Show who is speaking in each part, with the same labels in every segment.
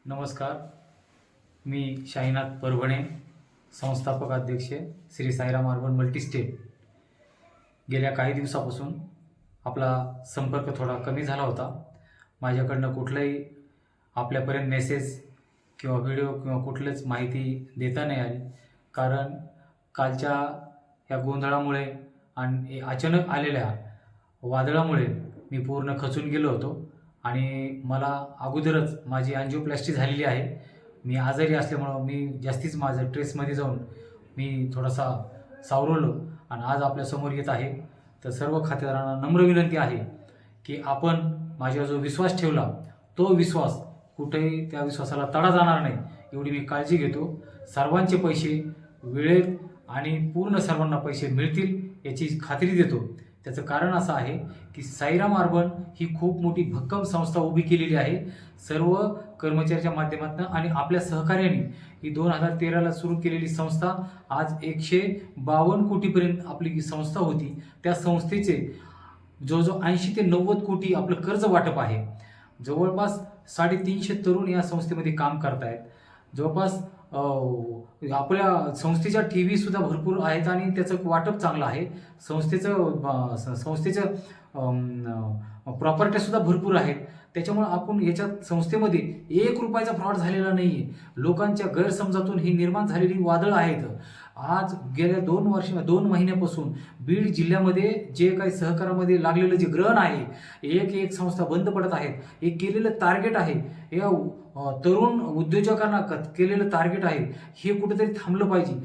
Speaker 1: नमस्कार. मी शाहीनाथ परभणे, संस्थापक अध्यक्ष श्री साईराम अर्बन मल्टीस्टेट. गेल्या काही दिवसापासून आपला संपर्क थोडा कमी झाला होता. माझ्याकडनं कुठलाही आपल्यापर्यंत मेसेज किंवा व्हिडिओ किंवा कुठलीच माहिती देता नाही आली, कारण कालच्या या गोंधळामुळे आणि अचानक आलेल्या वादळामुळे मी पूर्ण खचून गेलो होतो आणि मला अगोदरच माझी अँजिओप्लास्टी झालेली आहे. मी आजारी असल्यामुळं मी जास्तीच माझं ट्रेसमध्ये जाऊन मी थोडासा सावरलो आणि आज आपल्यासमोर येत आहे. तर सर्व खातेदारांना नम्र विनंती आहे की आपण माझ्यावर जो विश्वास ठेवला तो विश्वास कुठेही त्या विश्वासाला तडा जाणार नाही एवढी मी काळजी घेतो. सर्वांचे पैसे वेळेत आणि पूर्ण सर्वांना पैसे मिळतील याची खात्री देतो. त्याचं कारण असं आहे की साईराम अर्बन ही खूप मोठी भक्कम संस्था उभी केलेली आहे. सर्व कर्मचाऱ्याच्या माध्यमातून आणि आपल्या सहकार्याने ही 2013ला सुरू केलेली संस्था आज 152 कोटीपर्यंत आपली ही संस्था होती. त्या संस्थेचे जवळजवळ 80 ते 90 कोटी आपलं कर्ज वाटप आहे. जवळपास 350 तरुण या संस्थेमध्ये काम करत आहेत. जवळपास आपल्या संस्थेच्या टी सुद्धा भरपूर आहेत आणि त्याचं वाटप चांगलं आहे. संस्थेचं प्रॉपर्ट्यासुद्धा भरपूर आहेत. त्याच्यामुळं आपण याच्यात संस्थेमध्ये 1 रुपयाचा फ्रॉड झालेला नाही आहे. लोकांच्या गैरसमजातून ही निर्माण झालेली वादळ आहेत. आज गेल्या 2 महिन्यापासून बीड जिल्ह्यामध्ये जे काही सहकारामध्ये लागलेलं जे ग्रहण आहे, एक संस्था बंद पडत आहेत. एक केलेलं टार्गेट आहे, या तरुण उद्योजकांना केलेलं टार्गेट आहे, हे कुठेतरी थांबलं पाहिजे.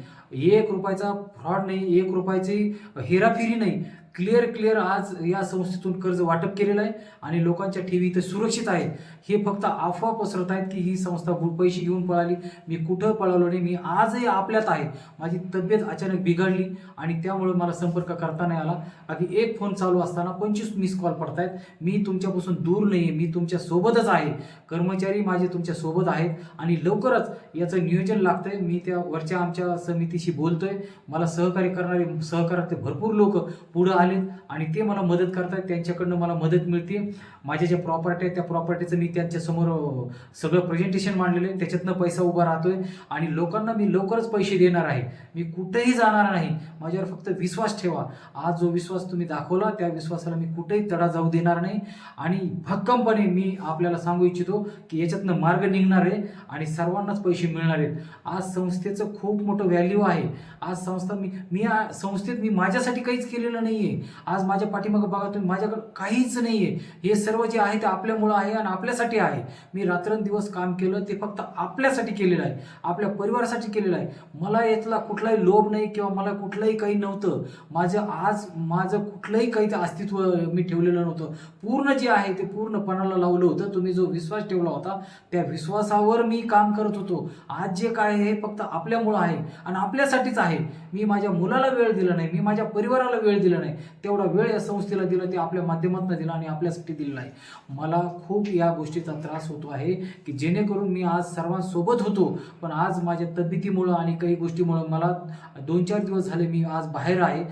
Speaker 1: 1 रुपयाचा फ्रॉड नाही, 1 रुपयाची हेराफेरी नाही. क्लिअर आज या संस्थेतून कर्ज वाटप केलेलं आहे आणि लोकांच्या ठेवी इथं सुरक्षित आहेत. हे फक्त अफवा पसरत आहेत की ही संस्था पैसे घेऊन पळाली. मी कुठं पळालो नाही. मी आजही आपल्यात आहे. माझी तब्येत अचानक बिघडली आणि त्यामुळे मला संपर्क करता नाही आला. अगदी एक फोन चालू असताना 25 मिस कॉल पडत आहेत. मी तुमच्यापासून दूर नाही आहे, मी तुमच्या सोबतच आहे. कर्मचारी माझे तुमच्या सोबत आहेत आणि लवकरच याचं नियोजन लागतंय. मी त्या वरच्या आमच्या समितीशी बोलतोय. मला सहकार्य करणारे सहकारातले भरपूर लोक पुढं आलेत आणि ते मला मदत करतात. त्यांच्याकडनं मला मदत मिळते. माझ्या ज्या प्रॉपर्टी आहेत त्या प्रॉपर्टीचं मी त्यांच्यासमोर सगळं प्रेझेंटेशन मांडलेलं आहे. त्याच्यातनं पैसा उभा राहतोय आणि लोकांना मी लवकरच पैसे देणार आहे. मी कुठेही जाणार नाही. माझ्यावर फक्त विश्वास ठेवा. आज जो विश्वास तुम्ही दाखवला त्या विश्वासाला मी कुठेही तडा जाऊ देणार नाही आणि भक्कमपणे मी आपल्याला सांगू इच्छितो की याच्यातनं मार्ग निघणार आहे आणि सर्वांनाच पैसे मिळणार आहेत. आज संस्थेचं खूप मोठं व्हॅल्यू आहे. आज संस्था संस्थेत मी माझ्यासाठी काहीच केलेलं नाही आहे. आज माझ्या पाठीमागं बघा तुम्ही, माझ्याकडे काहीच नाही आहे. हे सर्व जे आहे ते आपल्यामुळं आहे आणि आपल्यासाठी आहे. मी रात्रंदिवस काम केलं ते फक्त आपल्यासाठी केलेलं आहे, आपल्या परिवारासाठी केलेलं आहे. मला यातला कुठलाही लोभ नाही किंवा मला कुठलंही काही नव्हतं. माझं कुठलंही काही अस्तित्व मी ठेवलेलं नव्हतं. पूर्ण जे आहे ते पूर्णपणाला लावलं होतं. तुम्ही जो विश्वास ठेवला होता त्या विश्वासावर मी काम करत होतो. आज जे काय आहे फक्त आपल्यामुळं आहे आणि आपल्यासाठीच आहे. मी माझ्या मुलाला वेळ दिला नाही, मी माझ्या परिवाराला वेळ दिला नाही. तेवढा वेळ या संस्थेला दिला, ते आपल्या माध्यमातून दिला आणि आपल्यासाठी दिलेला आहे. मला खूप या गोष्टीचा त्रास होतो आहे की जेणेकरून मी आज सर्वांसोबत होतो, पण आज माझ्या तब्येतीमुळं आणि काही गोष्टीमुळं मला 2-4 दिवस झाले मी आज बाहेर आहे.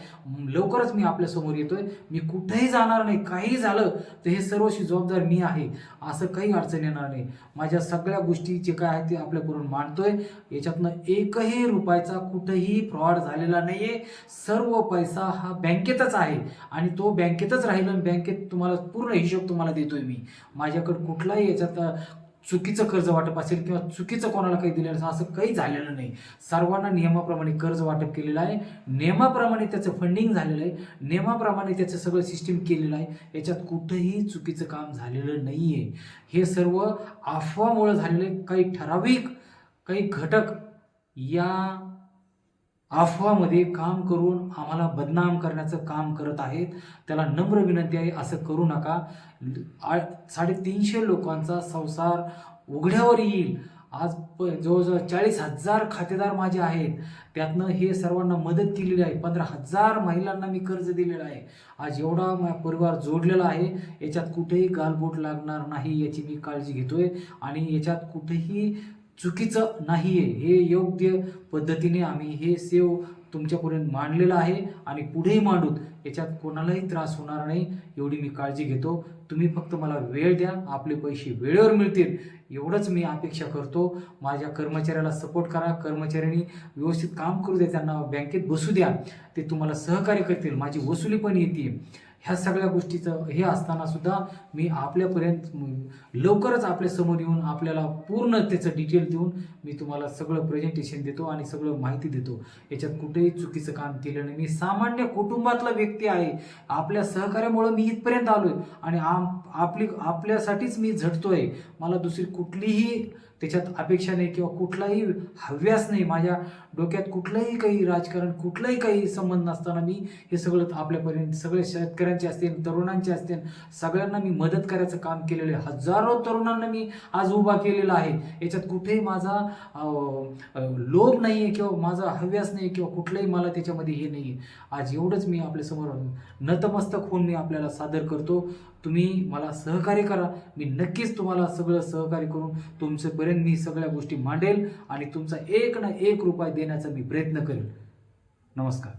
Speaker 1: लवकरच मी आपल्यासमोर येतोय. मी कुठेही जाणार नाही. काही झालं तर हे सर्वशी जबाबदार मी आहे. असं काही अडचण येणार नाही. माझ्या सगळ्या गोष्टी जे काय आहेत ते आपल्याकडून मांडतोय. याच्यातनं 1ही रुपयाचा कुठेही फ्रॉड झालेला नाही आहे. सर्व पैसा हा बँकेतच आहे आणि तो बँकेतच राहील आणि बँकेत तुम्हाला पूर्ण हिशोब तुम्हाला देतोय मी. माझ्याकडे कुठलाही याच्यात चुकीचं कर्ज वाटप असेल किंवा चुकीचं कोणाला काही दिलेलं असेल असं काही झालेलं नाही. सर्वांना नियमाप्रमाणे कर्ज वाटप केलेलं आहे. नियमाप्रमाणे त्याचं फंडिंग झालेलं आहे. नियमाप्रमाणे त्याचं सगळं सिस्टीम केलेलं आहे. याच्यात कुठंही चुकीचं काम झालेलं नाही आहे. हे सर्व अफवामुळं झालेले काही घटक या अफवामध्ये काम करून आम्हाला बदनाम करण्याचं काम करत आहेत. त्याला नम्र विनंती आहे, असं करू नका. 350 लोकांचा संसार उघड्यावर येईल. आज जवळजवळ 40,000 खातेदार माझे आहेत. त्यातनं हे सर्वांना मदत केलेली आहे. 15,000 महिलांना मी कर्ज दिलेलं आहे. आज एवढा माझा परिवार जोडलेला आहे. याच्यात कुठेही गालबोट लागणार नाही याची मी काळजी घेतोय आणि याच्यात कुठेही चुकीचं नाही आहे. हे योग्य पद्धतीने आम्ही हे तुमच्यापर्यंत मांडलेलं आहे आणि पुढेही मांडूत. याच्यात कोणालाही त्रास होणार नाही एवढी मी काळजी घेतो. तुम्ही फक्त मला वेळ द्या, आपले पैसे वेळेवर मिळतील एवढंच मी अपेक्षा करतो. माझ्या कर्मचाऱ्याला सपोर्ट करा, कर्मचाऱ्यांनी व्यवस्थित काम करू द्या, त्यांना बँकेत बसू द्या, ते तुम्हाला सहकार्य करतील, माझी वसुली पण येते. ह्या सगळ्या गोष्टीचं हे असताना सुद्धा मी आपल्यापर्यंत लवकरच आपल्यासमोर येऊन आपल्याला पूर्ण त्याचं डिटेल देऊन मी तुम्हाला सगळं प्रेझेंटेशन देतो आणि सगळं माहिती देतो. याच्यात कुठेही चुकीचं काम केलं नाही. मी सामान्य कुटुंबातला व्यक्ती आहे. आपल्या सहकार्यामुळं मी इथपर्यंत आलोय आणि आपल्यासाठीच मी झटतोय. मला दुसरी कुठलीही त्याच्यात अपेक्षा नाही किंवा कुठलाही हव्यास नाही. माझ्या डोक्यात कुठलंही काही राजकारण, कुठलाही काही संबंध नसताना मी हे सगळं आपल्यापर्यंत सगळे शेतकऱ्यांचे असतील, तरुणांचे असतील, सगळ्यांना मी मदत करायचं काम केलेलं आहे. हजारो तरुणांना मी आज उभा केलेला आहे. याच्यात कुठेही माझा लोभ नाही आहे किंवा माझा हव्यास नाही किंवा कुठलंही मला त्याच्यामध्ये हे नाही आहे. आज एवढंच मी आपल्यासमोर नतमस्तक होऊन मी आपल्याला सादर करतो. तुम्ही मला सहकार्य करा. मी नक्कीच तुम्हाला सगळं सहकार्य करून तुमच्यापर्यंत मी सगळ्या गोष्टी मांडेल आणि तुमचा एक ना एक रुपया देण्याचा मी प्रयत्न करेल. नमस्कार.